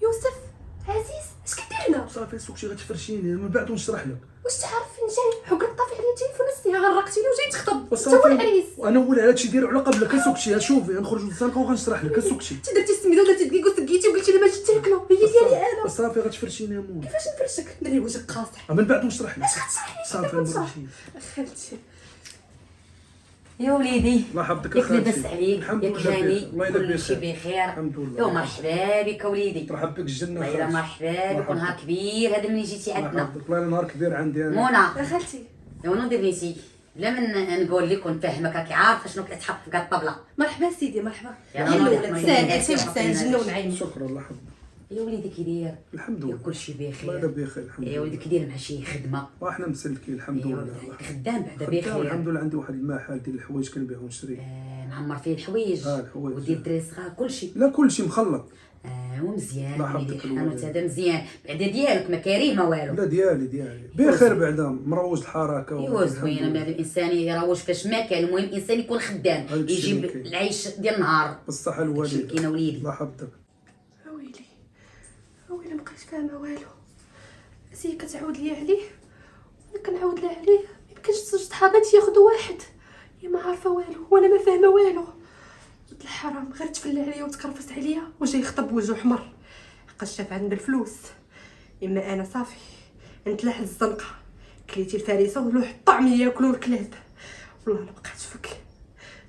يوسف عزيز اش كدير هنا؟ صافي سوقتي غتفرشيني من بعد ونشرح لك. واش تعرف فين جاي؟ حقك طافي عليا جاي في نصي غرقتيني وجاي تخطب. بس انت هو صافي. العريس. وانا اول على هادشي ديالو على قبلك. سوقتي شوفي غنخرجوا للزنقه وغنشرح لك. سوقتي انت درتي السميده ودرتي دقيق وسقيتي وقلتي لي ما جيت تاكلو. هي ديالي انا. بس صافي غتفرشيني يا مون. كيفاش نفرشك؟ دري وجهك قاصح. من بعد ونشرح لك. اش غتشرح لي؟ صافي نمشي. خالتي يا وليدي الله يحفظك ياك اخواتي. لاباس عليك؟ الحمد ياك لله هاني؟ الله يلا كلشي بخير. بخير الحمد لله. يا مرحبا بك وليدي. مرحبا بك الجنه. الله يلا مرحبا بك ونهار كبير هذا ملي جيتي عندنا. والله نهار كبير عندي انا. منى خالتي يا منى دير نيتي بلا من نقول لك ونفهمك راكي عارفه شنو كتحط في كاع الطبله. مرحبا سيدي مرحبا. يا يلا نور، ولاد ما سال يدير سال نفسي سال جنة ونعيم. شكرا الله يحفظك. يا وليدي كي داير؟ الحمد لله. كلشي الله بخير. يلا بخير الحمد لله. يا وليدي كي داير مع شي خدمه؟ وحنا مسلكين الحمد يا لله. وليدي خدام بعدا خدام بخير. الحمد لله. عندي واحد المحل ديال الحوايج كنبيع ونشري. معمر فيه الحوايج. الحوايج. ودير الدراري الصغار كلشي. لا كلشي مخلط. ومزيان الله مليح يحفظك الحانوت الوالد. هذا مزيان بعدا ديالك ما كاريه ما والو. لا ديالي بخير بعدا مروج الحركه. ايوا زوينه بنادم الانسان يروج فاش ما كان. المهم الانسان يكون خدام هذاك الشيء يجيب اللي كاين. العيش ديال النهار. بالصحه هادشي اللي الوالده. كاين وليدي. الله يحفظك. اويلي مابقيتش فاهمه والو. هي كتعاود لي عليه وانا كنعاود لها عليه. ميمكنش زوج صحاباتي ياخدوا واحد. هي ما عارفه والو وانا ما فاهمه والو. ولد الحرام غير تفلى عليا وتكرفس عليا وجاي يخطب وجهه حمر. حقاش شاف عندنا الفلوس. اما انا صافي نتلاح الزنقه. كليتي الفريسه ولوح الطعميه ياكلوا الكلاب. والله ما بقيتش فك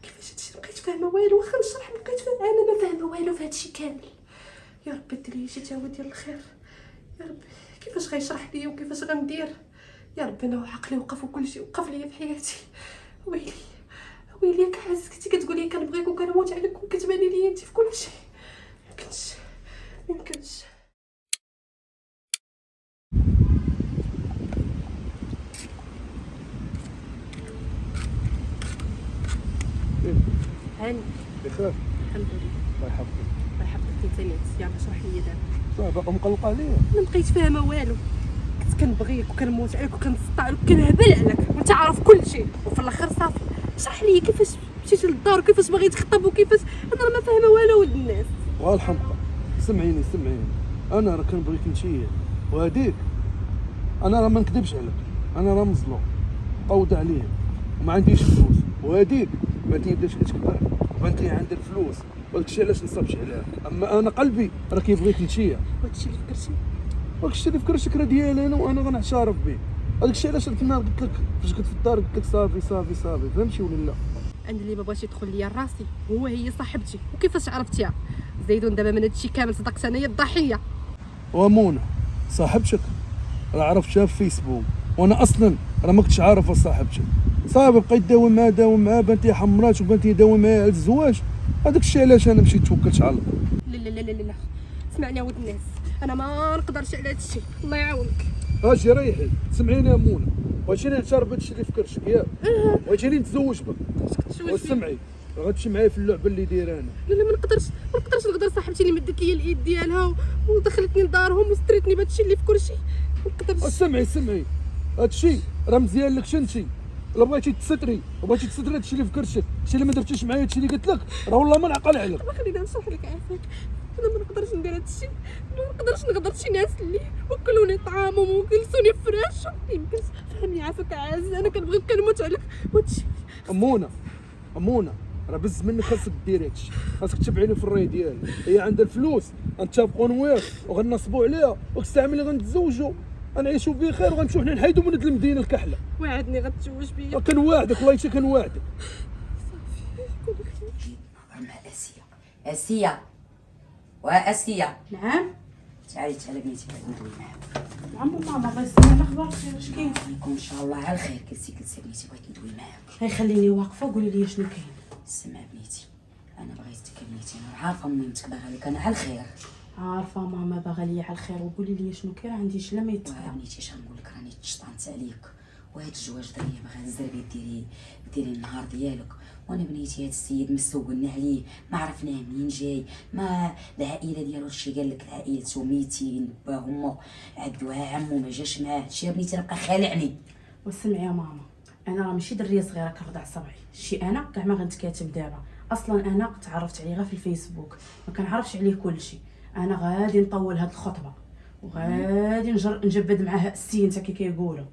كيفاش هادشي. ما بقيتش فاهمه والو. واخا نشرح ما بقيت فاهمه. انا ما فاهمه والو في هادشي كامل. يا ربي ديري شي جاوه ديال الخير. يا ربي كيفاش غيشرح ليا وكيفاش غندير. يا ربي انا عقلي وقف وكلشي وقف ليا في حياتي. ويلي ياك عزيز كنتي كتقولي كنبغيك وكنموت عليك وكتباني ليا انت في كلشي. ميمكنش. هاني بخير الحمد لله. الله يحفظك. الله يحفظك انت نيت. يلا شرح لي دابا. صافي باقا مقلقه عليا. ما بقيت فاهمه والو. كنت كنبغيك وكنموت عليك وكنسطع عليك وكنهبل عليك وانت عارف كل شيء وفي الاخر صافي. شرح لي كيفاش مشيتي للدار وكيفاش باغي تخطب وكيفاش. انا راه ما فاهمه والو ولد الناس. والحمقى سمعيني انا راه كنبغيك انتيا وهاديك. انا راه ما نكذبش عليك. انا راه مظلوم طود عليه وما عنديش فلوس. وهاديك ما تيبداش كتكبر وبانت لي عندها الفلوس وداكشي علاش نصبش عليها. اما انا قلبي راه كيبغيك انتيا. وهادشي اللي فكرتي. داكشي اللي فكرتك راه ديالي انا وانا غنعترف به. هاداكشي علاش ديك النهار قلت لك فاش كنت في الدار قلت لك صافي فهمتي ولا لا؟ انا اللي ما بغاش يدخل ليا لراسي هي صاحبتي. وكيفاش عرفتيها؟ زيدون دابا من هادشي كامل صدقت انايا الضحيه. ومونة صاحبتك راه عرفتها في فيسبوك وانا اصلا راه ما كنتش عارفه صاحبتك. صافي بقيت داوم معاها بانت لي حمرات وبانت لي داوم معاها على الزواج. هذاك الشيء علاش انا مشيت توكلت على الله. لا اسمعني يا ولد الناس. انا ما نقدرش على هادشي. الله يعاونك. اجي ريحي سمعيني يا مونة. بغيتيني نعترف بهادشي اللي فكرتك ياك. بغيتيني نتزوج بك. وسمعي غتمشي معايا في اللعبه اللي داير انا. لا ما نقدرش نقدر. صاحبتي اللي مدت لي الايد ديالها ودخلتني لدارهم وستريتني بهادشي اللي في كلشي. ما نقدرش. سمعي هادشي راه مزيان لك انتي. الا بغيتي تستري هادشي اللي فكرتك. هادشي اللي ما درتيش معايا هادشي اللي قلت لك راه والله ما نعقل عليك. خليني نشرح لك عافاك. انا ما نقدرش ندير هادشي. ما نقدرش نغدر شي ناس اللي وكلوني طعامهم وجلسوني في فراشهم. يمكن فهمني عافاك عزيز. انا كنبغيك كنموت عليك وهادشي. امونه راه بز منك خاصك ديري هادشي. خاصك تبعيني في الراي ديالي. هي عندها الفلوس غنتفقوا انا وياك وغنصبوا عليها وكتستعملي غنتزوجوا غنعيشوا بخير وغنمشيو حنا نحيدوا من هاد المدينه الكحله. وعدني غتزوج بيا. كنواعدك والله حتى كنواعدك. مع اسيا واسيا. نعم تعالي بنيتي بغيت ندوي معاك. نعم ماما الله يسلمك. اخبار خير اش كاين؟ يكون ان شاء الله على خير. جلسي بنيتي بغيت ندوي معاك. غير خليني واقفه وقولي لي شنو كاين. سمع بنيتي انا بغيتك بنيتي. انا عارفه مهمتك باغا لك انا على الخير. عارفه ماما باغا ليا على الخير وقولي لي شنو كاين. عندي شلا ما يتفهم. بنيتي اش غنقول لك راني تشطانت عليك وهاد الجواج ديالي باغا الزربيه ديري النهار ديالك. وانا بنيتي هاد السيد مسوقنا عليه ما عرفناه منين جاي. ما العائله ديالو هادشي قال لك العائله ميتين با امه عدوها عمو ما جاش معاه. هادشي بنيتي راه بقى خالعني. وسمعي يا ماما انا راه ماشي دريه صغيره كنرضع صبعي. شي انا كاع ما غنتكاتم دابا. اصلا انا تعرفت عليه غير في الفيسبوك، ما كنعرفش عليه كلشي. انا غادي نطول هاد الخطبه وغادي نجبد معاه السين حتى كي كيقولوا،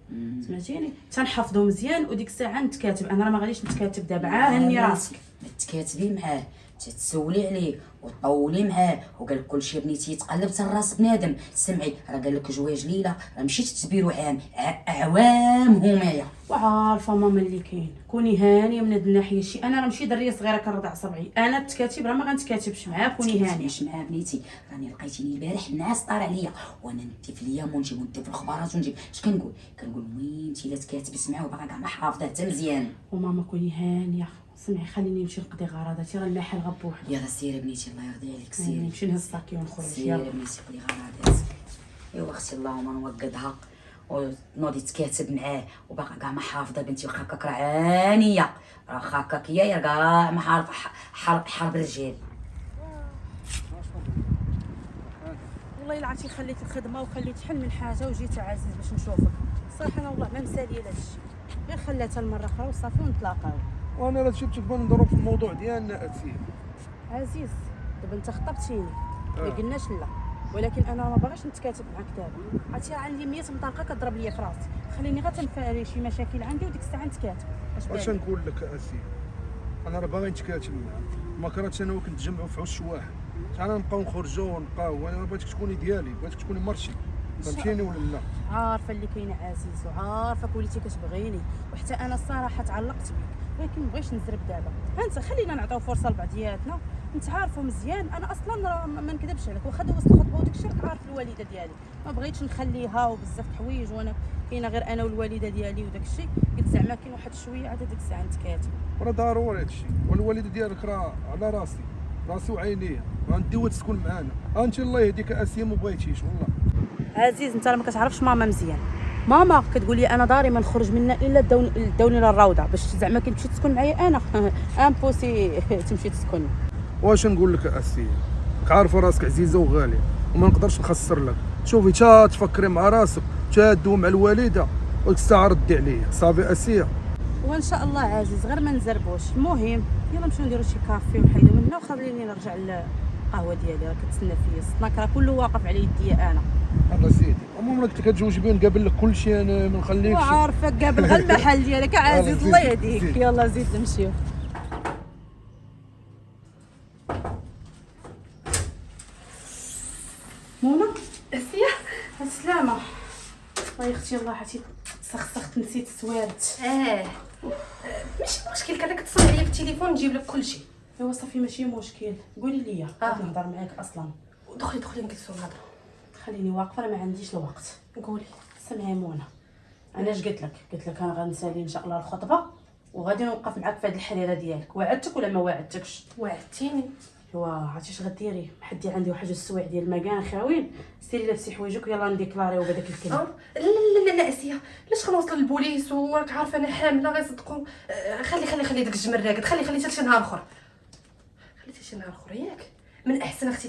سمعتيني؟ تنحفظو مزيان وديك الساعه نتكاتب. انا راه ما غاديش نتكاتب دابا، هني راسك. ما تكاتبي معاه، تتسولي عليه وطولي معاه وقال لك كلشي بنيتي يتقلب حتى راس بنادم. سمعي راه قال لك جواج ليله، راه مشيت تبيرو اعوام همايا. وعارفه ماما اللي كاين، كوني هانيه من هاد الناحيه. شي انا راه ماشي دريه صغيره كنرضع صبعي، انا التكاتب راه ما غنتكاتبش معاه. كوني هانيه. مش معاه بنيتي، راني لقيتيني البارح الناس طار عليا وانا ندي في اليوم ونجيب وندي في الخبارات ونجيب. اش كنقول وين انت الا تكاتبت معاه وباقا كاع ما حافظه حتى مزيان. وماما كوني هانيه. سمعي خليني نمشي نقضي غراضاتي، راه المحل غبوح. يلا سيري بنيتي الله يرضي عليك، سيري سيري نمشي نهز الصاكي ونخرج. سيري يلا بنيتي قضي غراضاتك. ايوا اختي اللهم نوقدها ونوضي تكاتب معاه وباقا كاع ما حافظه بنتي. واخا هكاك راه عانيه، راه هكاك هي كاع ما عارفه حرب الرجال. والله الا عرفتي خليت الخدمه وخليت حل من حاجه وجيت عزيز باش نشوفك. صراحه انا والله ما مساليه لهادشي، غير خلاتها المره اخرى وصافي ونتلاقاو. وانا راه شفت تبان نضرب في الموضوع ديالنا اسير. عزيز دابا انت خطبتيني ما قلناش لا، ولكن انا ما باغيش نتكاتب معاك دابا. عرفتي عندي 100 مطلقه كضرب ليا في راسي. خليني غير تنفاري شي مشاكل عندي وديك الساعه نتكاتب. اش نقول لك اسير، انا راه باغي نتكاتب معاك، ما كرهتش انا وياك نتجمعوا في عش واحد. انا نبقاو نخرجوا ونبقاو، وانا بغيتك تكوني ديالي، بغيتك تكوني مرشي، فهمتيني ولا لا؟ عارفه اللي كاينه عزيز، وعارفه وليتي كتبغيني، وحتى انا الصراحه تعلقت بك، ولكن ما بغيتش نزرب دابا. انت خلينا نعطيو فرصه لبعضياتنا نتعارفوا مزيان. انا اصلا راه ما نكذبش عليك، واخا دوزت الخطبه وداك الشيء راك عارف الوالده ديالي ما بغيتش نخليها وبزاف د الحوايج، وانا كاينه غير انا والوالده ديالي وداك الشيء. قلت زعما كاين واحد شويه عاد ديك الساعه نتكاتب. راه ضروري هادشي، والوالده ديالك راه على راسي وعينيا، غنديوها تسكن معانا. انت الله يهديك اسيا ما بغيتيش والله. عزيز انت راه ما كتعرفش ماما مزيان. ماما كتقول لي انا داري ما نخرج منها الا داوني للروضه باش زعما كتمشي تسكن معايا انا. امبوسي تمشي تسكن. واش نقول لك اسيا، راك عارفه راسك عزيزه وغاليه وما نقدرش نخسر لك. شوفي تا تفكري مع راسك، تادو مع الوالده وتستعرض ردي عليا صافي اسيا. وان شاء الله عزيز غير ما نزربوش. المهم يلا نمشيو نديرو شي كافي ونحيدو منه وخليني نرجع للقهوه ديالي، راه كتسنى فيا السناك راه كله واقف على يديا انا. الله سيدي، المهم راك كتجوجبي نقابل لك كلشي، انا ما نخليكش. وعارفه قابل غير المحل ديالك عزيز. الله يهديك. يلا زيد نمشيو. منى اسيا السلامه. الله يختي الله عرفتي سخسخت نسيت السوارت. ماشي مشكل، كان كتصل عليا في التليفون نجيب لك كلشي. ايوا صافي ماشي مشكل. قولي لي بغيت نهضر معاك اصلا. دخلي نجلسوا نهضروا. خليني واقفه راه ما عنديش الوقت. قولي. سمعي منى، انا اش قلت لك انا غنسالي ان شاء الله الخطبه وغادي نوقف معاك في هذه الحريره ديالك. وعدتك ولا ما وعدتكش؟ وعدتيني. ايوا عرفتي اش غديري؟ حدي عندي واحد السوايع ديال المكان خاويين، سيري لابسي حوايجك ويلا نديكلاريو بهذاك الكلام. لا اسيا، علاش غنوصل للبوليس وراك عارفه انا حامله غيصدقوا؟ خلي داك الجمل راقد، خلي حتى شي نهار اخر. خليتي شي نهار اخر ياك من احسن اختي.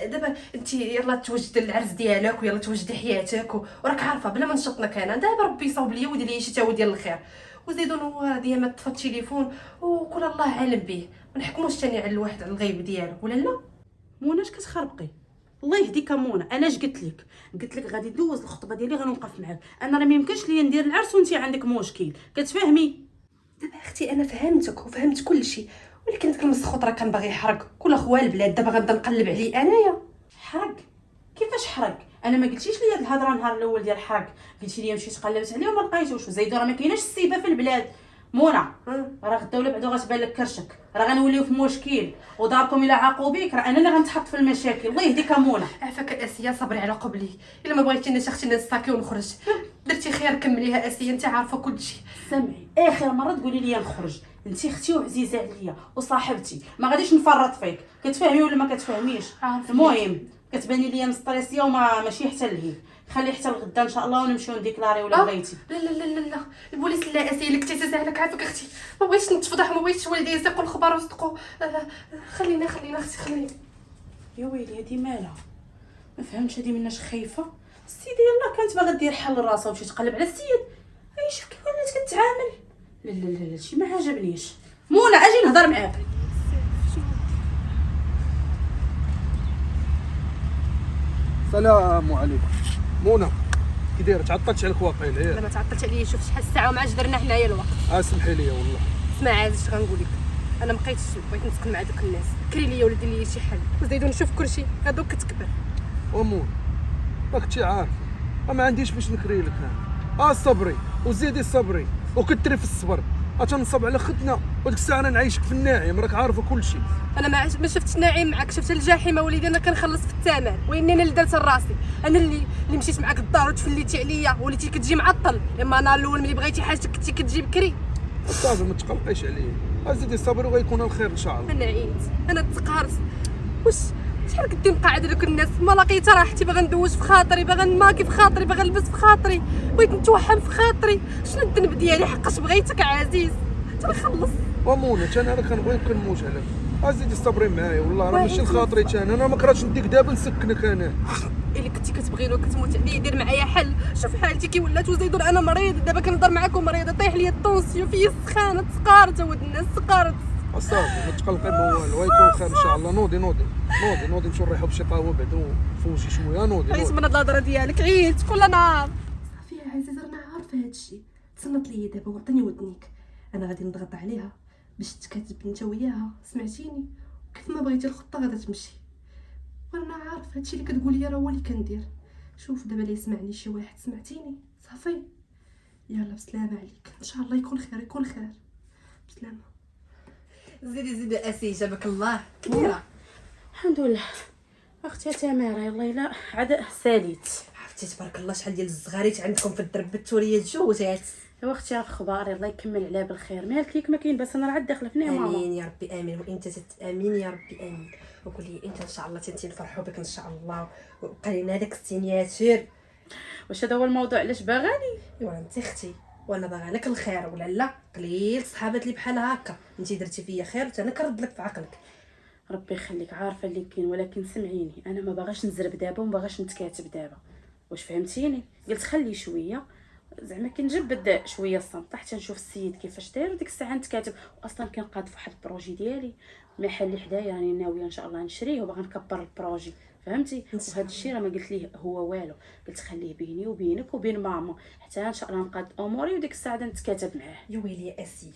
دابا انت يلا توجدي العرس ديالك ويلا توجدي حياتك وراك عارفه بلا ما نشطنك انا. دابا ربي يصاوب ليا ويدير لي شي تاوي ديال الخير. وزيدوا نوار ديما طفى التليفون وكل الله عالم به، ما نحكموش ثاني على الواحد على الغيب ديالو ولا لا. منى اش كتخربقي؟ الله يهديك منى. انا اش قلت لك غادي ندوز الخطبه ديالي غنوقف معاك. انا راه ما يمكنش ليا ندير العرس وانت عندك مشكل، كتفهمي؟ دابا اختي انا فهمتك وفهمت كل شيء، ولكن داك المسخوط راه كان باغي يحرق كل خوال البلاد. دابا غنبدا نقلب عليه انايا. حرق؟ كيفاش حرق؟ انا ما قلتيش لي هاد الهضره النهار الاول ديال الحرق، قلتي لي مشيت قلبت عليه وما لقيتوش. وزيدو راه ما كايناش السيبه في البلاد. منى راه غدا ولا بعدا غتبان لك كرشك، راه غنوليو في مشكل وداركم الا عاقوا بيك راه انا اللي غنتحط في المشاكل. الله يهديك منى. عافاك اسيا، صبري على قبلي. الا ما بغيتينيش اختي نساكي ونخرج. درتي خير كمليها اسيا، انت عارفه كل شيء. سمعي اخر مره تقولي لي نخرج، انت اختي وعزيزه عليا وصاحبتي، ما غاديش نفرط فيك. كتفهمي ولا ما كتفهميش؟ المهم كتباني ليا مستريسيه وما ماشي حتى لهي. خلي حتى الغدا ان شاء الله ونمشيو نديكلاري ولا بغيتي. لا البوليس لا اسيا اللي كنتي تسالك. عافاك اختي، ما بغيتش نتفضح وما بغيتش والدي يسيقوا الخبر ويصدقوا. خلينا اختي خلينا. يا ويلي هادي مالها؟ ما فهمتش هادي مناش خايفه. السيده يلاه كانت باغا دير حل راسها ومشي تقلب على السيد. اي شوف كيف ولات كتعامل. لا شي ما عجبنيش. منى اجي نهضر معاك. السلام عليكم. منى كي دايره؟ تعطلت عليك واقيلا لا ياك؟ ما تعطلت عليا، شوف شحال الساعه وما عادش درنا حنايا الوقت. سمحي لي والله. اسمع عزيز اش غنقول لك، انا ما بقيتش بغيت نسكن مع دوك الناس، كري ليا ولا دير ليا شي حل وزيدو نشوف كلشي غادو كتكبر. ومون ما كنتي عارف ما عنديش باش نكري لك انا. صبري وزيدي صبري وكتري في الصبر. تنصب على خدنا وديك الساعه انا نعيشك في الناعم، راك عارفه كل شيء. انا ما شفتش نعيم معاك، شفت الجحيم وليدي. انا كنخلص في الثمن، واني انا اللي درت راسي، انا اللي مشيت معاك الدار وتفليتي عليا وليتي كتجي معطل. اما انا الاول ملي بغيتي حاجتك كنتي كتجي بكري. صافي ما تقلقيش عليا، زيدي صبري وغيكون الخير ان شاء الله. انا عييت، انا تقهرت. واش شحال قدي مقعده دوك الناس؟ ما لقيت راحتي، باغا ندوز في خاطري، باغا نماكي في خاطري، باغا نلبس في خاطري، بغيت نتوحم في خاطري. شنو الذنب ديالي؟ حقاش بغيتك عزيز تنخلص. ومونة انا كنبغيك كنموت عليك. زيدي صبري معايا والله، راه ماشي لخاطري انا ما كرهتش نديك دابا نسكنك انا. اللي كنتي كتبغيني وكتموت عليا دير معايا حل. شوف حالتي كي ولات وزيدون انا مريض، دابا كنهضر معاكم مريضه، طيح ليا الطونسيون، فيا السخانه، تسقارت ولد الناس سقارت. صافي ما تقلقي ما والو، غيكون خير ان شاء الله. نوضي نمشيو نريحو بشي قهوه بعدا وفوجي شويه. نوضي عييت من هاد الهضره ديالك، عييت كل نهار. صافي يا عزيز رانا عارفه هادشي، تصنت ليا دابا وعطيني ودنيك، انا غادي نضغط عليها باش تكاتب انت وياها، سمعتيني؟ وكيف ما بغيتي الخطه غادا تمشي، وانا عارف هادشي اللي كتقول لي راه هو اللي كندير. شوف دابا اللي يسمعني شي واحد، سمعتيني؟ صافي يلا بسلامه عليك، ان شاء الله يكون خير يكون خير. بسلامه. زيدي اسي جابك الله كبيره. الحمد لله. اختي تماره يلا الا عاد ساليت. عرفتي تبارك الله شحال ديال الزغاريت عندكم في الدرب، التوريه تزوجات. يا اختي اخبار الله يكمل عليها بالخير. مالك ليك ما كاين باس، انا راه عاد داخله في نعمه. امين يا ربي امين، وانت تامين يا ربي امين. وقول لي انت ان شاء الله تنتي نفرحوا بك ان شاء الله، وبقى لنا داك السينياتير. واش هذا هو الموضوع علاش باغاني؟ ايوا انت اختي وانا باغا لك الخير، ولا لا قليل صحابات اللي بحال هكا، انت درتي فيا خير وانا كنرد لك في عقلك. ربي يخليك، عارفه اللي كاين، ولكن سمعيني انا ما باغاش نزرب دابا وما باغاش نتكاتب دابا. واش فهمتيني؟ قلت خلي شويه زعما كنجبد شويه الصمت حتى نشوف السيد كيفاش داير، وديك الساعه نتكاتب. واصلا كنقاد في واحد البروجي ديالي محل اللي حدايا، راني ناويه ان شاء الله نشريه وباغا نكبر البروجي، فهمتي؟ وهذا الشيء راه ما قلت ليه هو والو، قلت خليه بيني وبينك وبين ماما حتى ان شاء الله نقاد اموري، وديك الساعه نتكاتب معاه. يا ويلي يا اسيه،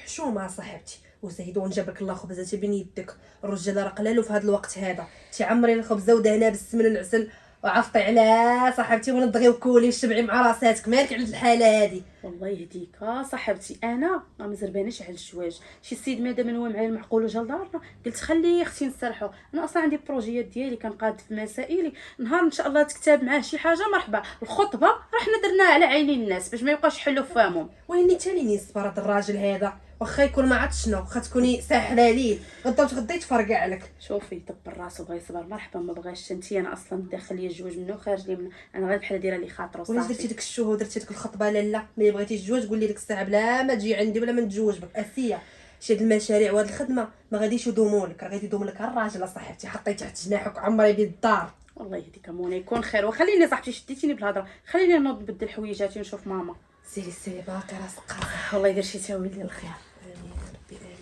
حشومه صاحبتي، وزيدون جابك الله خبزه بين يدك. الرجال راه قلالو في هذا الوقت هذا، تعمري الخبزه ودهنا بالسمن والعسل وعفطي على صاحبتي ونضغي وكولي وشبعي مع راساتك. مالك على الحاله هذه؟ والله يهديك صاحبتي، انا ما زربانيش على الزواج. شي سيد مادام هو معايا المعقول وجا لدارنا، قلت خلي اختي نسرحوا. انا اصلا عندي بروجيات ديالي كنقاد في مسائلي، نهار ان شاء الله تكتاب معاه شي حاجه مرحبا. الخطبه راه حنا درناها على عيني الناس باش ما يبقاش حلو في فمهم. ويني تاني نصبر هذا الراجل هذا، واخا يكون ما عرفت شنو، واخا تكوني ساحله ليه غدا وتغدي تفرقع لك. شوفي دبر راسو بغا يصبر مرحبا، ما بغاش انت. انا اصلا داخل ليا الجواج منه وخارج لي منه، انا غير بحال دايره لي خاطرو ولا درتي صافي. ديك الشهود درتي ديك الخطبه لالا، ملي بغيتي الجواج قول لي ديك الساعه بلا ما تجي عندي ولا ما نتزوج بك. اسيه شي هاد المشاريع وهاد الخدمه ما غاديش يدوموا لك، راه غادي يدوم لك الراجل صاحبتي، حطي تحت جناحك وعمري بيد الدار. والله يهديك منى يكون خير. وخليني صاحبتي شديتيني بالهضره، خليني نوض نبدل حويجاتي ونشوف ماما. سيري باقي راسك قاصح. والله يدير شي تاويل ديال الخير. امين يا ربي امين.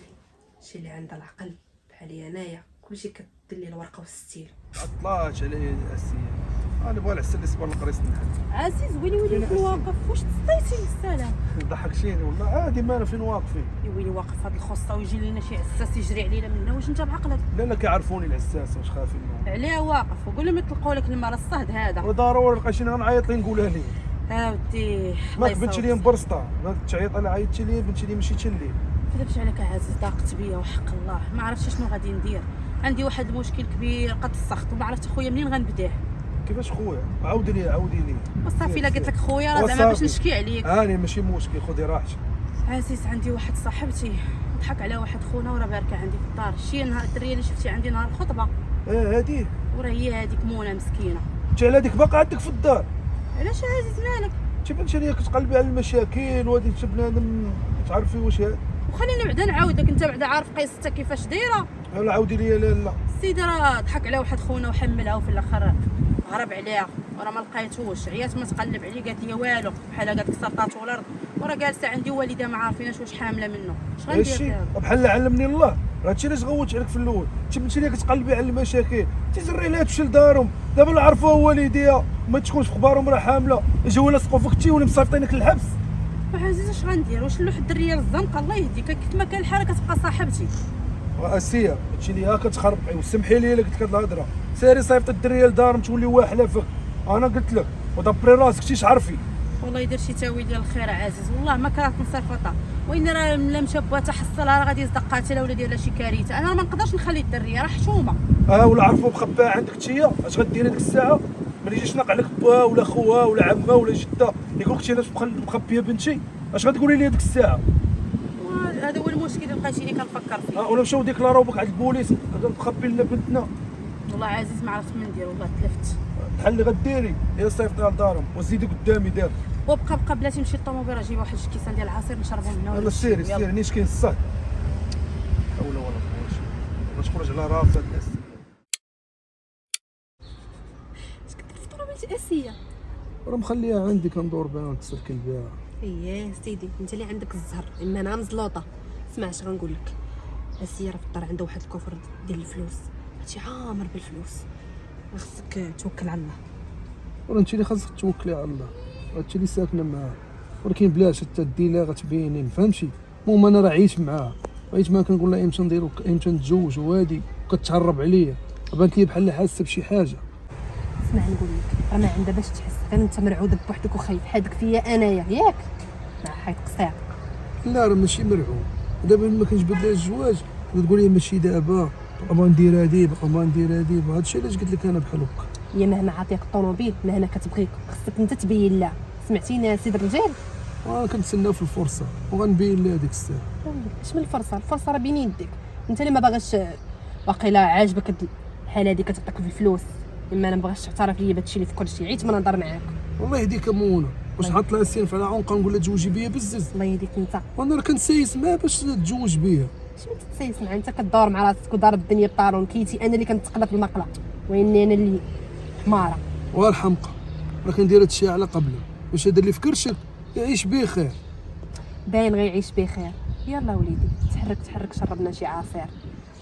شي اللي عندها العقل بحالي انايا كلشي كدير لي الورقه والستيل. عطلات علي اسيه، انا بغا العسل اللي صبر القريص نحل. عزيز ويلي فين واقف؟ واش تصطيتي السلام؟ ضحكتيني والله، عادي مالنا فين واقفين. يا ويلي واقف هاد الخصه ويجي لينا شي عساس يجري علينا منه. واش انت بعقلك؟ لا كيعرفوني العساس، واش خايفين منهم؟ علاه واقف وقول لهم يطلقوا لك المال الصهد هذا. وضروري لقى شي غنعيط لي نقولها لي. ودي ما بنتي لي مبرسطه، ما تعيط انا عيطتي لي بنتي لي مشيتي لي. كذبش عليك يا عزيز، ضاقت بيا وحق الله ما عرفتش شنو غادي ندير. عندي واحد المشكل كبير قد السخط وما عرفت خويا منين غنبداه. كيفاش خويا؟ عاودي لي. وصافي لا قلت لك خويا راه زعما باش نشكي عليك. هاني ماشي مشكل، خذي راحتك. عزيز عندي واحد صاحبتي ضحك على واحد خونا وراه باركه عندي في الدار. شي نهار الدريه اللي شفتي عندي نهار الخطبه هاديك وراه هي هذيك منى مسكينه. انت على هذيك باقا عندك في الدار؟ علاش يا عزيز مالك؟ انت ليا كتقلبي على المشاكل وهادي بنادم تعرفي واش هاد. وخليني بعدا نعاود لك، انت بعدا عارف قيستك كيفاش دايره. لا عاودي لي. لا السيد راه ضحك على واحد خونا وحملها وفي الاخر هرب عليها وراه ما لقيتوش. عيات ما تقلب عليه قالت لي والو بحال قالت لك سرطات والارض، وراه جالسه عندي والده ما عارفيناش واش حامله منه. اش غندير هادشي بحال علمني الله، هادشي علاش غوت عليك في الاول. انت ليا كتقلبي على المشاكل تجري لها تمشي لدارهم دابا اللي عرفوها والديها ما تكونش في خبارهم راه حامله، يجيو لاصقوا فيك تي ولا مصيفطينك للحبس. وعزيز اش غندير؟ واش نلوح الدريه للزنقه؟ الله يهديك، كيف ما كان الحال كتبقى صاحبتي. اسيه هادشي اللي ها كتخربقي، وسمحي لي الا قلت لك هاد الهضره، سيري صيفط الدريه لدارهم تولي واحله فيك. انا قلت لك ودبري راسك شي تعرفي. والله يدير شي تاويل ديال الخير عزيز، والله ما كرهت نصيفطها، وين راه ملا مشى بها تحصلها راه غادي يصدق قاتله ولا دير لها شي كارثه. انا ما نقدرش نخلي الدريه راه حشومه. ولا عرفوا مخباها عندك تيا، اش غديري ديك الساعه؟ ملي يجي يشنق عليك باها ولا خوها ولا عمها ولا جده يقول لك علاش مخبيه بنتي، اش غتقولي لي ديك الساعه؟ هذا هو المشكل اللي بقيتيني كنفكر فيه. ولا مشاو ديكلاروو بك عند البوليس مخبي لنا بنتنا. والله عزيز ما عرفت من ندير، والله تلفت. بحال اللي غديري هي صيفطيها لدارهم وزيدي قدامي دابا. وبقى بلاتي نمشي للطوموبيل نجيب واحد الكيسان ديال العصير نشربهم هنا. يلا سيري نيش كاين الصاد. لا ولا قوه باش تخرج على راسها الناس. اش كدير في الطوموبيل اسيه؟ راه مخليها عندي كندور بها ونتسلكن بها. اييه سيدي انت اللي عندك الزهر، اما انا مزلوطه. اسمع اش غنقول لك، اسيه راه في الدار عنده واحد الكفر ديال الفلوس، هادشي عامر بالفلوس، خصك توكل على الله. وراه انت اللي خاصك توكلي على الله، هادشي اللي ساكنه معاه، ولكن بلاش حتى ديرها غتبيني فهمتي. المهم انا راه عييت معاها، عييت معاها كنقول لها امتى نديرو امتى نتزوج وهادي، وكتهرب عليا، بانت لي بحال حاسه بشي حاجه. اسمع نقول لك، راه ما عندها باش تحس، غير انت مرعوده بوحدك وخايف حادك فيا انايا ياك مع حيط قصير. لا راه ماشي مرعوب، دابا ما كنجبد لها الزواج تقول لي ماشي دابا، باغا ندير هادي باغا ندير هادي، هادشي علاش قلت لك انا بحال هكا. هي مهما عطيك الطوموبيل مهما كتبغيك خصك انت تبين لها، سمعتيني سيد الرجال؟ وانا كنتسناو في الفرصه وغنبين لها ديك الساعه. اش من الفرصه راه بين يديك، انت اللي ما باغاش واقيلا عاجبك هاد الحاله هادي كتعطيك في الفلوس، اما انا ما بغاش تعترف ليا بهادشي اللي في كلشي، عيت ما نهضر معاك. والله يهديك منى، واش حاط لها السين على عنقها نقول لها تزوجي بيا بزز؟ الله يهديك انت، وانا راه كنسايس معاه باش تتزوج بيا. شنو تتسيس معاه؟ انت كدور مع راسك ودار الدنيا بطارون، كيتي انا اللي كنتقلب في المقله، واني انا اللي حماره والحمقى راه كندير هادشي على قبله باش هذا اللي في كرشك يعيش بخير. باين غيعيش بخير. يلا وليدي تحرك شربنا شي عصير،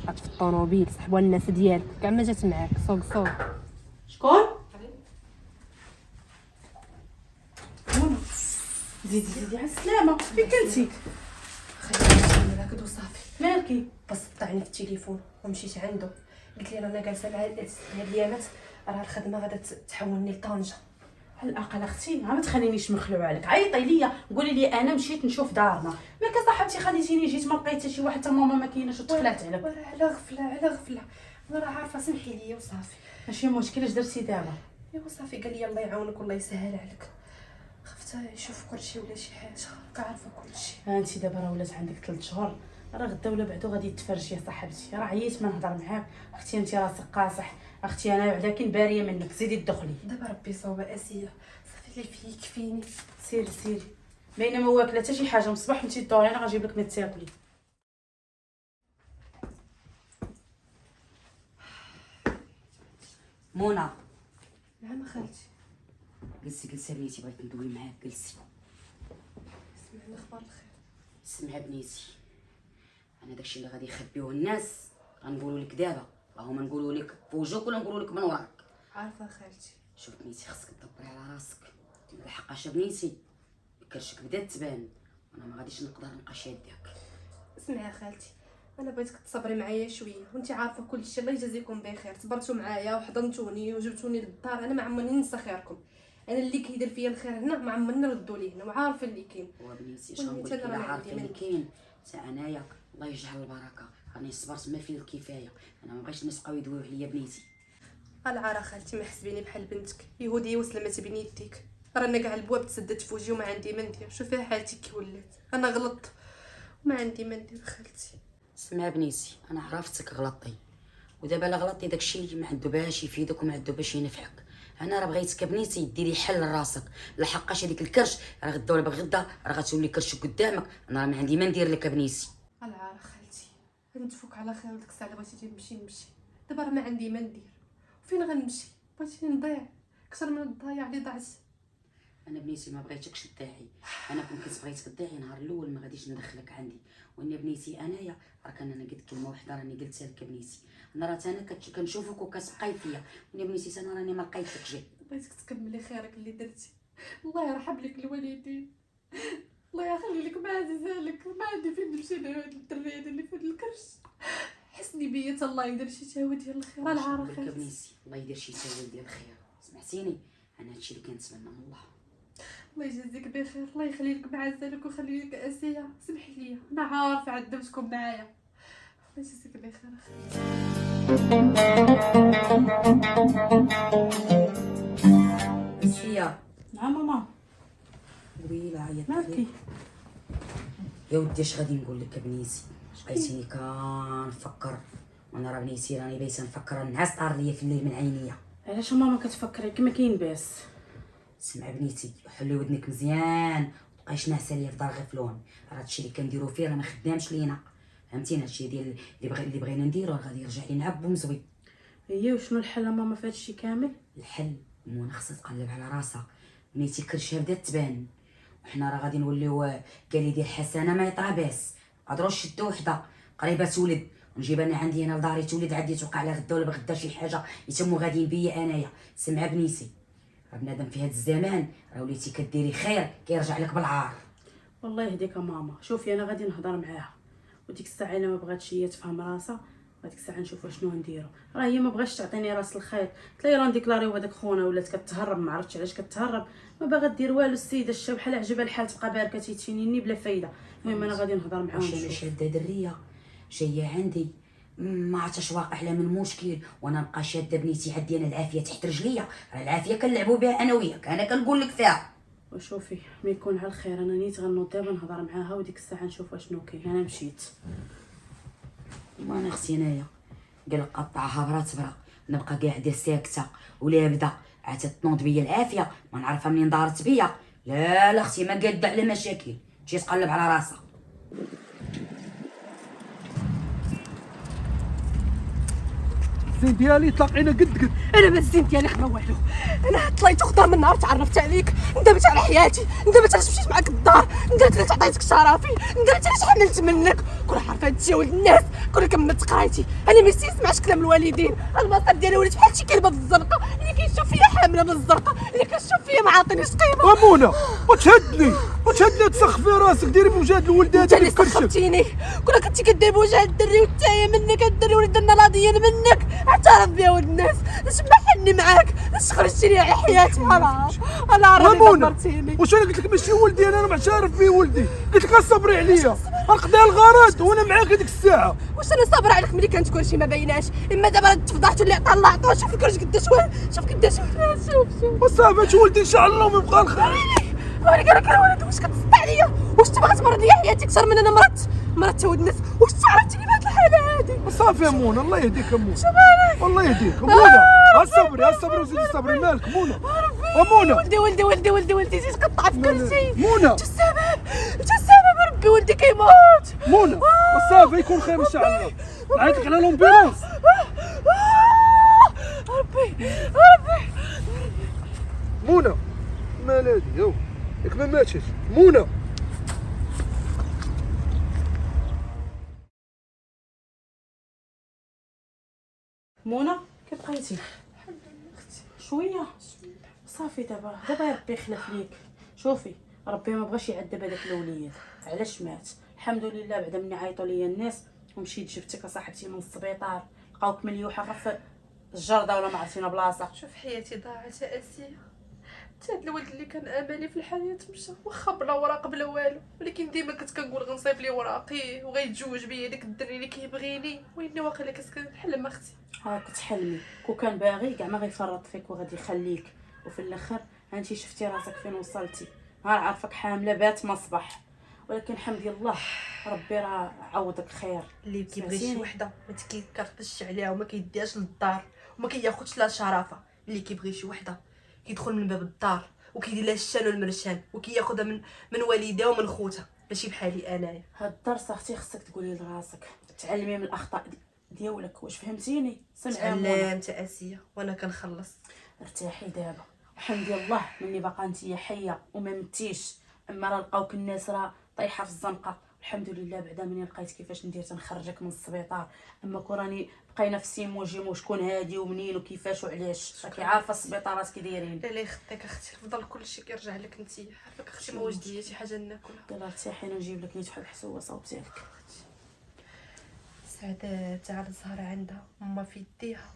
راك في الطوموبيل صحبوا الناس ديالك كاع ما جات معاك. صوق شكون؟ منى زيدي على السلامه، فين كنتي؟ خليني ركض وصافي. مالكي؟ بس طعني في التليفون ومشيت عنده، قلت لي انا جالسه مع هاد الايامات راه الخدمه غادا تحولني لطنجه. على الاقل اختي ما تخلينيش مخلوع عليك، عيطي ليا قولي لي انا مشيت نشوف دارنا، ما كصاحبتي خليتيني جيت ما لقيت حتى شي واحد، حتى ماما ما كايناش وتخلعت عليك. وراه على غفله انا راه عارفه، سمحي لي وصافي. ماشي مشكل، اش درتي دابا؟ ايوا صافي قال لي الله يعاونك والله يسهل عليك، خفت يشوف كلشي ولا شي حاجه، كعارفه كلشي. انت دابا راه ولات عندك 3 شهور، راه غدا ولا بعدو غادي تفرجي يا صاحبتي، راه عييت ما نهضر معاك. اختي انت راسك قاصح، اختي انا بعدا كاين باريه منك، زيدي تدخلي. دابا ربي صوبه اسيه، صافي اللي فيه يكفيني. سيري بينما ما واكله حتى شي حاجه من الصباح وانت تدوري، انا غنجيب لك ما تاكلي. منى نعم خالتي. جلسي بنيتي، بغيت ندوي معاك. جلسي سمعنا اخبار الخير. سمع بنيتي، انا داكشي اللي غادي يخبيوه الناس غنقولوا لك دابا، اللهم نقولوا لك فوجوك ولا نقولوا لك من وراك. عارفه خالتي. شوف بنيتي، خصك تدبري على راسك لحقاش بنيتي كرشك بدات تبان، وانا ما غاديش نقدر نبقى يدك. اسمعي خالتي، انا بغيتك تصبري معايا شويه، وانت عارفه كل شيء، الله يجازيكم بخير، صبرتوا معايا وحضنتوني وجبتوني للدار، انا ما عمرني ننسى خيركم، انا اللي كيدير فيا الخير هنا ما عمرني نردو ليه هنا، وعارفه اللي كاين. هو بنيتي اش غنقول لك، الا عارفه اللي كاين حتى انايا الله يجعل البركه، راني صبرت ما فيه الكفايه، انا ما بغيتش الناس يبقاو يدويو عليا بنيتي. العاره خالتي ما حسبيني بحال بنتك، يهوديه وسلمت بين يديك، رانا كاع البواب تسدت في وجهي وما عندي ما ندير، شوفي حالتي كي ولات، انا غلطت وما عندي ما ندير خالتي. اسمع بنيتي، انا عرفتك غلطتي، ودابا لا غلطتي داكشي اللي ما عنده باش يفيدك وما عنده باش ينفعك، انا راه بغيتك بنيتي ديري حل لراسك، لحقاش هذيك الكرش راه غدا ولا بغدا راه غتولي كرشك قدامك، انا راه ما عندي ما ندير لك بنيتي. العاره خالتي، نتفوك على خير، وديك الساعه بغيتي نمشي، دابا راه ما عندي ما ندير، وفين غنمشي؟ بغيتيني نضيع اكثر من الضياع اللي ضعت. انا بنيتي ما بغيتكش تدعي، انا كنت بغيتك تدعي نهار الاول ما غاديش ندخلك عندي. وان بنيتي انايا راك انا قلت كلمه واحده راني قلتها لك بنيتي، انا راه انا كنشوفك وكتبقاي فيا، وان بنيتي انا راني ما لقيتلكش. بغيتك تكملي خيرك اللي درتي. الله يرحم لك الوالدين، الله يخلي لك ما عزيزه لك. ما عندي فين نمشي انا هاد الدريه اللي في هاد الكرش. حسني بيا تا الله يدير شي تاوي ديال الخير على لك عارفه. بنيتي الله يدير شي تاويل ديال الخير، سمعتيني؟ انا هادشي اللي كنتمنى من الله. الله يجازيك بخير، الله يخلي لك معزالك ويخلي لك اسيه. سمحي لي انا عارفه عذبتكم معايا. الله يجازيك بخير. اسيا نعم ماما. ويلا عيط مالكي؟ لي يا ودي اش غادي نقول لك بنيتي، بقيتيني كنفكر، وانا راه بنيتي راني بايته نفكر النعاس طار ليا في الليل من عينيا. علاش ماما كتفكري كما كاين باس؟ سمع بنيتي حلي ودنك مزيان، مبقايش ناعسه ليا في دار غفلون، راه هادشي اللي كنديرو فيه راه ما خدامش لينا، فهمتينا؟ هادشي ديال اللي بغينا نديرو غادي يرجع لينا عب ومزوي. هي وشنو الحل ماما في هادشي كامل؟ الحل منى خصها تقلب على راسها، بنيتي كرشها بدات تبان، وحنا راه غادي نوليو قال لي ديال حسنه ما يطراباس، قدروا شدوا وحده قريبه تولد، ونجيب انا عندي هنا لداري تولد عندي توقع على غدا ولا بغدا شي حاجه يتموا غاديين بيا انايا. سمع بنيتي راه بنادم في هذا الزمان راه وليتي كديري خير كيرجع لك بالعار. والله يهديك ماما. شوفي انا غادي نهضر معاها، وديك الساعه الا ما بغاتش هي تفهم راسها هذيك الساعه نشوف شنو نديرو. راه هي ما بغاش تعطيني راس الخيط، قلت لها راه نديكلاريو هذاك خونا ولات كتهرب، ما عرفتش علاش كتهرب، ما باغا دير والو السيده الشبحه لا عجبها الحال تبقى باركه تيتينيني بلا فايده. المهم انا غادي نهضر معاهم واش انا نشوف. شاده دريه جايه عندي ما عرفتش واقع لها من مشكل، وانا نبقى شاده بنيتي عندي انا العافيه تحت رجليا، راه العافيه كنلعبوا بها انا وياك، انا كنقول لك فيها. وشوفي ما يكون على الخير انا نيت غنوض دابا نهضر معاها وديك الساعه نشوف شنو كاين. انا مشيت. ما انا اختي انايا قال لك قطعها برات برا، نبقى قاعده ساكته ولا بدا عاد تنوض بيا العافيه ما نعرفها منين دارت بيا. لا لا اختي ما قاده على مشاكل تجي تقلب على راسها. الزين ديالي تلاقينا قد انا ما الزين ديالك ما والو. انا طلعت خضر من نهار تعرفت عليك، ندمت على حياتي، ندمت علاش مشيت معاك الدار، ندمت علاش عطيتك شرفي، ندمت علاش حملت منك. كون عارفه هادشي ولد الناس، كون كملت قرايتي. انا ما سمعتش كلام الوالدين، المصير ديالي ولات بحال شي كلبه بالزرقاء اللي كيشوف فيا حامله بالزرقاء، اللي كيشوف فيا ما عاطينيش قيمه. منى وتهدلي تسخفي راسك ديري بوجهاد الولدات انت اللي سخفتيني. كون كنتي كدير بوجه الدري وتايا منك الدري ولدنا راضيين منك، اعترف بيا ولد الناس. اش محني معاك، اش خرجتيني على حياتي. انا عارفه دمرتيني. واش انا قلت لك ماشي ولدي، انا ما عارف بيه ولدي، قلت لك صبري عليا نقضي الغرض وانا معاك هذيك الساعه. واش انا صابره عليك ملي كانت كلشي ما بايناش، اما دابا تفضحتوا اللي طلعتوه. شوف الكرش قداش شوف قداش شوف وصافي ولدي ان شاء الله ويبقى الخير. وريني راك الولد. واش كتصدق عليا؟ واش تبغى تمرض لي حياتي اكثر من انا مرات ولد الناس؟ واش عرفتيني بهاد الحاله هادي؟ صافي يا منى الله يهديك يا منى، الله يهديك منى. الصبر وزيدي صبري. مالك منى؟ منى ولدي زيد قطع في كرسي. منى انت السبب ربي ولدي كيموت. منى صافي يكون خير ان شاء الله. عيطلك على لومبيلونس. ربي منى مال هادي يو ياك ما ماتش منى. منى كيف بقيتي؟ الحمد لله اختي. شويه صافي دابا ربي يخلف ليك. شوفي ربي ما بغاش يعذب هذاك الوليد، علاش مات؟ الحمد لله بعد مني عيطوا لي الناس ومشيت جبتك صاحبتي من السبيطار، لقاوك مليوحه غير في الجرده ولا ما عرفتينا بلاصه. شوف حياتي ضاعت يا اسيا. هاد الولد اللي كان املي في الحياه مشى، واخا بلا وراق بلا والو، ولكن ديما كنت كنقول غنصيب لي وراقي وغيتزوج بيا داك الدري اللي كيبغيني. واني واقيلا كنت كنحلم اختي. هاك تحلمي كون كان باغي كاع ما غيفرط فيك وغادي يخليك، وفي الاخر انتي شفتي راسك فين وصلتي. ها عارفك حامله بات مصبح، ولكن الحمد لله ربي راه عوضك خير. اللي كيبغي شي وحده ما تكيكرطش عليها وما كيديهاش للدار وما كياخذش لا شرافه. اللي كيبغي شي وحده كيدخل من باب الدار وكيدير لها الشان والمرشان وكياخذها من والديها ومن خوتها، ماشي بحالي انايا. هاد الدرس اختي خصك تقولي لراسك، تعلمي من الاخطاء ديالك. واش فهمتيني؟ سمعي تعلمت اسيا وانا كنخلص. ارتاحي دابا الحمد لله مني باقا نتيا حيه وما متيش. اما راه لقاوك الناس راه طايحه في الزنقه. الحمد لله بعدا مني لقيت كيفاش ندير تنخرجك من السبيطار. اما كوراني بقينا في سيموجيم وشكون هادي ومنين وكيفاش وعلاش. راكي عارفه السبيطارات كي دايرين. لا يخطيك اختي، فضل كلشي كيرجع لك انت. عارفك اختي ما واش ديا شي حاجه ناكلها. يلاه ارتاحي انا نجيب لك نيت واحد الحسوه صوبتي لك. سعدات على الزهرة عندها أما في يديها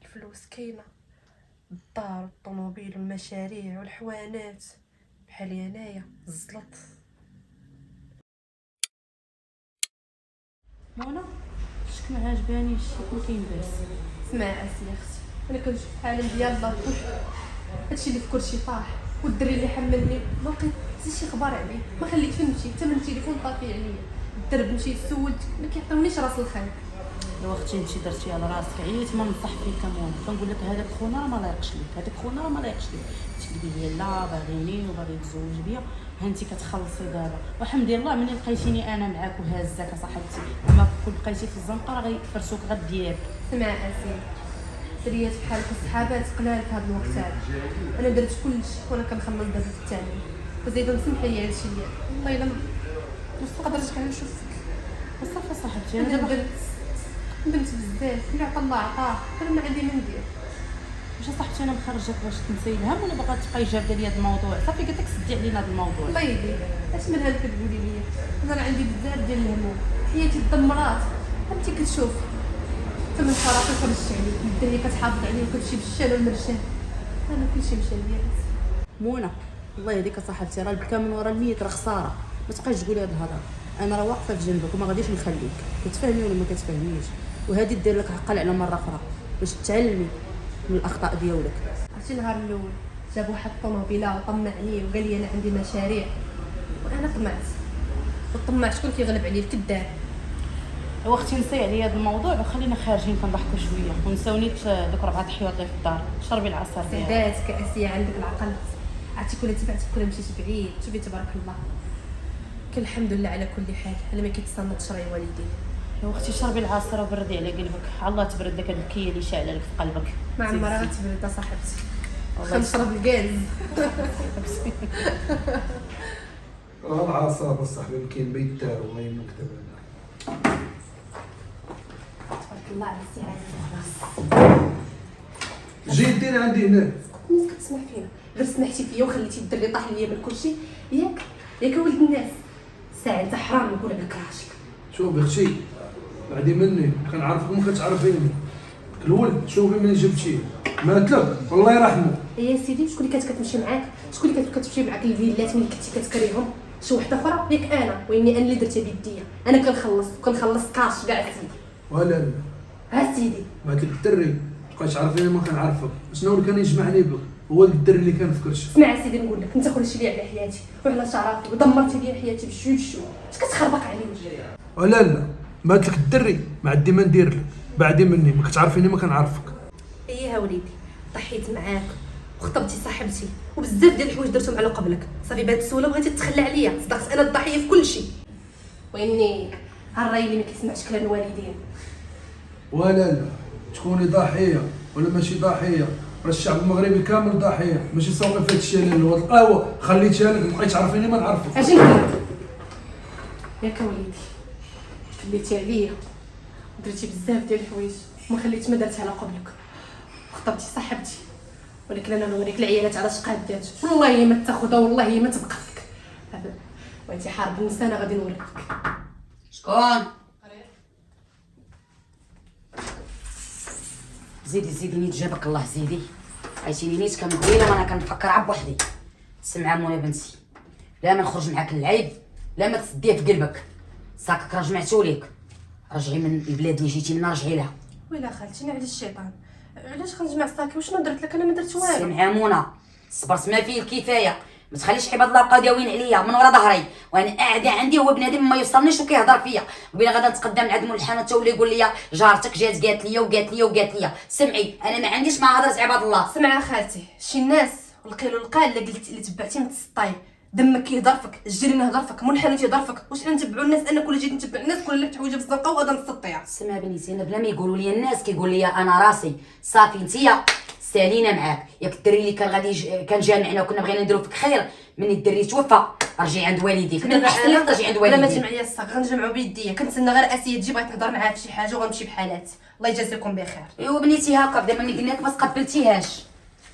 الفلوس كاينة، الدار والطوموبيل والمشاريع والحوانات. بحالي انايا الزلط. منى شك ما عجبانيش يكون كاين باس. اسمع اسي اختي، انا كنشوف الحالم ديال الله هادشي اللي في كلشي طاح، والدري اللي حملني ما لقيت حتى شي خبر عليه، ما خليت فهمتي حتى من التليفون طافي عليا. الدرب مشيت سولت ما كيعطيونيش راس الخير. لو اختي انت درتي على راسك عييت ما نصح فيك كمون. كنقول لك هذاك خونا راه ما لايقش ليك، هذاك خونا راه ما لايقش ليك. تكذبي لي لا باغيني وباغي يتزوج بيا. ها انت كتخلصي دابا والحمد لله ملي لقيتيني انا معاك وهازاك صاحبتي. اما كون بقيتي في الزنقه راه غيفرسوك غير الدياب. سمع اسي، دريات بحالك الصحابات قلال في هذا الوقت هذا. انا درت كلشي وانا كنخمم دابا في الثاني، وزيد سمحي لي هادشي اللي والله الا ما قدرتش كاع نشوفك. وصافي صاحبتي انا انا دابا ندمت بزاف. اللي عطا الله عطاه، انا ما عندي ما ندير. واش صاحبتي انا مخرجاك باش تنسي الهم ولا باغا تبقاي جابده لي هذا الموضوع؟ صافي قلت لك سدي علينا هذا الموضوع. الله يهديك، اش من هاد كتقولي لي؟ انا راه عندي بزاف ديال الهموم، حياتي تدمرات. انت كتشوفي ثمن فراقي خرجت عليك، الدنيا كتحافظ عليا وكتمشي بالشال والمرجان. انا كلشي مشى ليا. منى الله يهديك صاحبتي، راه البكا من ورا الميت راه خساره. ما تبقايش تقولي هاد الهضره. انا راه واقفه في جنبك وما غاديش نخليك. كتفهمي ولا ما كتفهميش؟ وهذه دير لك عقل على مره اخرى باش تعلمي من الاخطاء ديالك. عرفتي النهار الاول جاب واحد الطوموبيله وطمعني وقال لي انا عندي مشاريع، وانا طمعت. والطماع شكون كيغلب عليه؟ الكذاب. واختي نسي عليا هذا الموضوع وخلينا خارجين كنضحكوا شويه ونساوني دوك 4 حيوط اللي في الدار. شربي العصير ديالك. سعداتك اسيا، عندك العقل. عرفتي كون تبعتك كون مشيت بعيد. شوفي تبارك الله. كل الحمد لله على كل حال. انا ما كيتصنت شرعي والدين. يا اختي شربي العصير وبردي على قلبك. الله تبرد داك البكيه اللي شاعله لك في قلبك. مع زيد عمرها زيد. غتبرد صاحبتي. والله نشرب الغاز. راه العصا صاحبي كاين بيت دار والله ما نكذب انا. تبارك الله على السي عزيز. جي دير عندي هنا. الناس كتسمع فينا، غير سمحتي فيا وخليتي الدري طاح ليا من كلشي. ياك ولد الناس. ساعه انت حرام نقول لك راجلك. شوفي اختي بعدي مني كنعرفك ما كتعرفيني. الولد شوفي منين جبتيه ماتلك الله يرحمه. يا سيدي شكون اللي كانت كتمشي معاك؟ شكون اللي كانت كتمشي معاك الفيلات ملي كنتي كتكريهم؟ شي وحده اخرى؟ ياك انا، واني انا اللي درتها بيديا. انا كنخلص كاش كاع سيدي. ولا لا ها سيدي. ماتلك الدري مابقاش تعرفيني ما كنعرفك. شنو اللي كان يجمعني بك؟ هو داك الدري اللي كان في كرش. اسمع سيدي نقول لك، انت خرجتي لي على حياتي وعلى شرفي ودمرتي لي حياتي بشوي. اش كتخربق عليا؟ ولا لا ماتلك الدري ما عندي ما ندير لك. بعدي مني ما كتعرفيني ما كنعرفك. اييه وليدي، ضحيت معاك وخطبتي صاحبتي وبزاف ديال الحوايج درتهم على قبلك. صافي بهاد السوله بغيتي تتخلى عليا. صدقت انا الضحيه في كل شيء. واني هالراي اللي ما كيسمعش كلام الوالدين. ولا لا تكوني ضحيه ولا ماشي ضحيه، راه الشعب المغربي كامل ضحيه. ماشي صافي في هاد الشيء اللي هو القهوه خليتيها لك بقيت تعرفيني ما نعرفك. اجي نقولك ياك وليدي، خليتي عليا ودرتي بزاف ديال الحوايج وما خليت ما درتها على قبلك. خطبتي صاحبتي، ولكن انا نوريك العيالات على شقاد دات. والله ما تاخذها والله ما تبقى فيك. وانت حارب النساء انا غادي نوريك. شكون؟ زيدي نيت جابك الله زيدي. عيتيني نيت كنقولي انا كنفكر عب وحدي. سمعي منى بنتي، لا ما نخرج معاك اللعيب لا ما تسديه في قلبك. ساكك راه جمعتو ليك. رجعي من البلاد اللي جيتي منها رجعي لها. ويلا خالتي نعد الشيطان، علاش غنجمع ساكي؟ وشنو درت لك؟ انا ما درت والو. سمعي منى، صبرت ما فيه الكفايه. ما تخليش عباد الله بقاو داويين عليا من ورا ظهري وانا قاعده عندي هو بنادم ما يوصلنيش وكيهضر فيا. وبلا غادا نتقدم لعند مول الحانوت حتى ولا يقول لي جارتك جات قالت لي. سمعي انا ما عنديش مع هضره عباد الله. سمع خالتي، شي الناس والقيل والقال اللي تبعتي من السطاي دمك كيهضر فيك، الجيران يهضر فيك، مول الحانوت يهضر فيك. واش حنا نتبعوا الناس؟ انا كل جيت نتبع الناس كل لبت حوايج في الزنقه وغادا نسطيها. سمع بنيتي، انا بلا ما يقولوا لي الناس كيقول لي انا راسي صافي. نتيا سالينا معاك. ياك الدري اللي كان غادي كان جا معنا وكنا بغينا نديرو فيك خير، من الدري توفى رجعي عند والديك، من الاحسن لك ترجعي عند ولا ما والديك. تجمع ليا الصاغ غنجمعو بيديا. كنتسنى غير اسيا تجي بغيت نهضر معاها في شي حاجه وغنمشي بحالات. الله يجازيكم بخير. ايوا بنيتي هاكا دابا ملي قلنا لك ما تقبلتيهاش،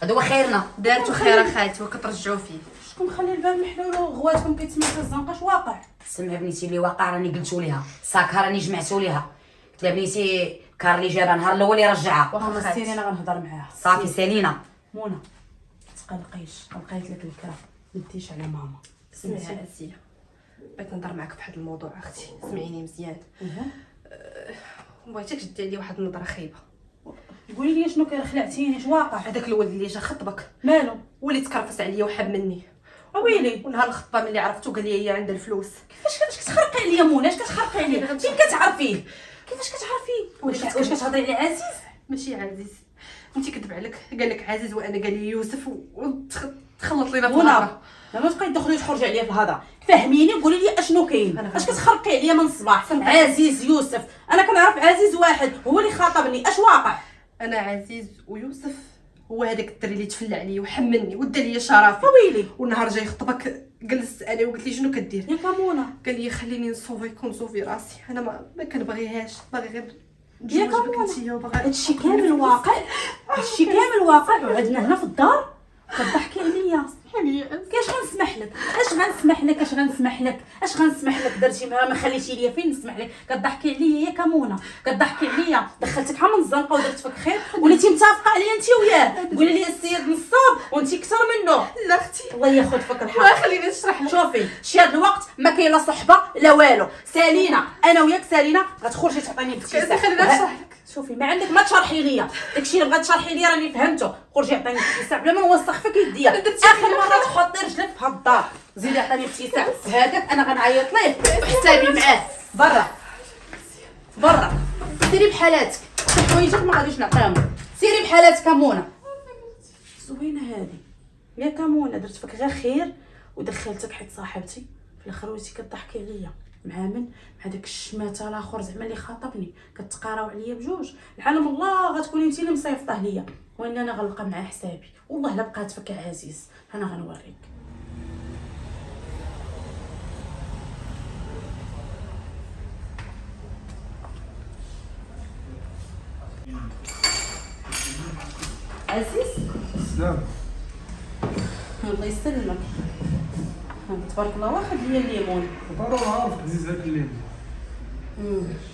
هذا هو خيرنا. دارتو خير خالتي وكترجعوا فيه. شكون مخلي الباب محلول وغواتكم كيتسمعوا في الزنقه؟ اش واقع؟ سمع بنيتي اللي واقع راني قلتو ليها، ساكها راني جمعتو ليها، قلت لها بنيتي كارلي جابها نهار الاول يرجعها. واخا ما سيري انا غنهضر معاها. صافي سالينا. منى تقلقيش، لقيت لك الكرا ما ديش على ماما. سمعي اسيا، بغيت نهضر معاك في واحد الموضوع اختي. سمعيني مزيان. بغيتك تدي عليا واحد النظره خايبه. قولي لي شنو كان خلعتيني؟ اش واقع؟ هذاك الولد اللي جا خطبك مالو؟ ولي تكرفس عليا وحب مني، ويلي ونهار الخطبه ملي عرفتو قال لي هي عندها الفلوس. كيفاش كتخرقي عليا منى؟ اش كتخرقي عليا؟ فين كتعرفيه؟ كيفاش كتعرفيه؟ واش كتهضري على عزيز؟ ماشي عزيز، انت كذب عليك. قال لك عزيز وانا قال لي يوسف وتخلط لينا في منى الهضره. ما تبقاي تدخلي تخرجي عليا في الهضره. فهميني وقولي لي اشنو كاين. أنا اش فهمت. كتخرقي عليا من الصباح؟ عزيز يوسف، انا كنعرف عزيز واحد هو اللي خاطبني. اش واقع؟ انا عزيز ويوسف هو هذاك الدري اللي تفلى عليا وحملني ودا ليا شرفي. ويلي والنهار جاي خطبك جلست انا وقلت لي شنو كدير؟ يا كمونه قال لي خليني نصوفي راسي. انا ما كنبغيهاش، باغي غير يا نتزوج بك كمونه. انتيا وباغي هادشي كامل واقع، هادشي كامل واقع. وعدنا هنا في الدار كضحكي عليا. كاش غنسمح لك؟ اش غنسمح لك؟ درتي ما خليتي ليا فين نسمح لك؟ كضحكي عليا يا كمونه، كضحكي عليا. دخلتك ها من الزنقه ودرت فيك خير وليتي متفقه عليا انت وياه. قولي لي السيد نصاب وانت كثر منه. لا اختي الله ياخذ فيك الحق. خليني نشرح لك. شوفي شي هاد الوقت ما كاين لا صحبه لا والو. سالينا انا وياك سالينا غتخرجي تعطيني ابتسامه. خليني نشرح لك. شوفي ما عندك ما تشرحي ليا داكشي اللي بغات تشرحي ليا راني فهمته. خرجي عطيني ابتسام بلا ما نوسخ فيك يديا. اخر مره تحطي رجلك في هاد الدار زيدي عطيني ابتسام. هذاك انا غنعيط ليه وحسابي معاه. برا سيري بحالاتك. حوايجك ما غاديش نعطيهم. سيري بحالاتك كمونه. زوينه هذه يا كمونه، درت فيك غير خير ودخلتك حيت صاحبتي في الاخر وليتي كضحكي عليا. مع من؟ مع داك الشماته الاخر زعما اللي خاطبني كتقاراو عليا بجوج. العالم الله غتكوني انت اللي مصيفطه ليا وان انا غنلقى معاه حسابي. والله لا بقات فيك عزيز انا غنوريك. عزيز سلام. الله يسلمك. تبارك الله واخد ليا الليمون. ضروري عارفك عزيز هاك الليل.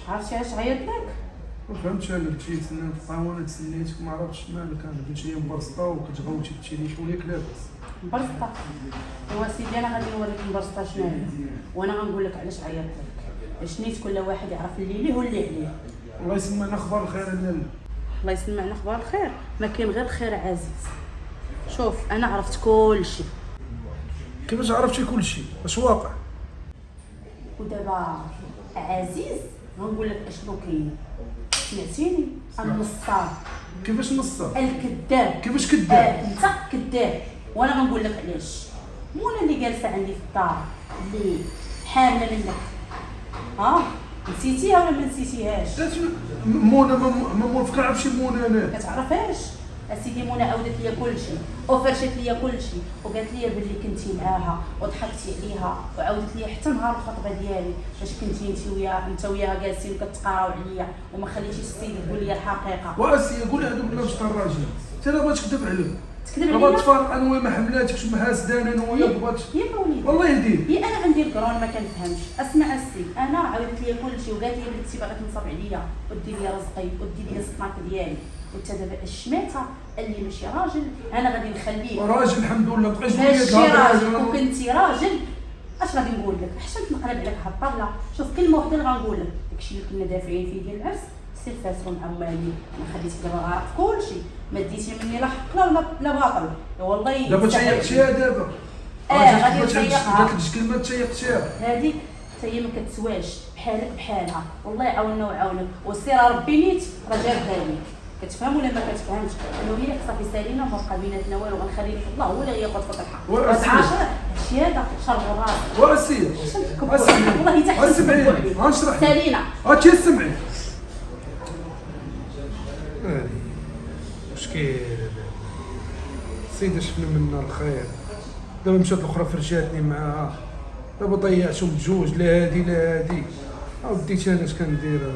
عرفتي علاش عيط لك؟ ما فهمتش انا كنت تسنى في الطاوله تسنيتك ما عرفتش مالك. انا كنت جاي مبسطه وكتغوتي في التليفون ياك لاباس. مبرسطه. ايوا سيدي انا غادي نوريك مبرسطه شنو هي وانا غنقول لك علاش عيط لك. باش نيت كل واحد يعرف اللي ليه واللي عليه. الله يسمعنا اخبار الخير انا. الله يسمعنا اخبار الخير. ما كاين غير الخير عزيز. شوف انا عرفت كل شيء. كيفاش عرفتي كل شيء؟ اش واقع؟ ودابا عزيز غنقول لك اشنو كاين. سمعتيني؟ النصاب، كيفاش نصا؟ الكذاب. كيفاش كذاب؟ انت كذاب وانا غنقول لك علاش. منى اللي جالسه عندي في الدار اللي حامله منك، نسيتيها ولا ما نسيتيهاش؟ منى ما موافق نعرف شي منى انا. كتعرفهاش؟ اسيدي منى عاودت ليا كلشي وفرشت ليا كلشي وقالت لي بلي كنتي معاها وضحكتي عليها وعاودت ليا حتى نهار الخطبه ديالي فاش كنتي انت وياها جالسين كتقراو عليا وما خليتيش السيد يقول لي الحقيقه. واسي قول لها هذوك الناس تاع الراجل انت لا بغات تكذب عليك. تكذب بغات عليا؟ تفارق انا ويا ما حملاتكش ما حاسدانه انا ويا بغات. يا وليدي والله يهديك. انا عندي القرون ما كنفهمش. اسمع السي انا عاودت ليا كلشي وقالت لي بلي كنتي باغا تنصب عليا ودي لي رزقي ودي لي السناك ديالي وانت دابا الشماته اللي ماشي راجل انا غادي نخليه راجل الحمد لله بقيت ماشي راجل. وكنتي راجل اش غادي نقول لك؟ احسن نقلب عليك هاد الطابله. شوف كلمه وحده اللي غنقول لك داكشي اللي كنا دافعين فيه ديال العرس سير فاسرون عمالي. انا خليتك دابا غارق في كلشي ما ديتي مني لا حق لا باطل. والله دابا تشيقتيها دابا. غادي نشيقها. قالت لك كلمه تشيقتيها. هذيك حتى هي ما كتسواش بحالك بحالها. والله يعاوننا ويعاونك وسير ربي نيت راه جابها ليك. كتفهم ولا ما كتفهمش؟ انا وياك صافي سالينا وما بقى بيناتنا والو. غنخلي لك الله هو اللي ياخذ فيك الحق. وتعاشر هادشي هذا شرب الراس. واسي والله تحت اسمعي غنشرح سالينا هاتي اسمعي. واش كاين السيده شفنا منا الخير، دابا مشات الاخرى فرشاتني معاها، دابا ضيعتهم بجوج، لا هادي لا هادي، وديت انا اش كندير.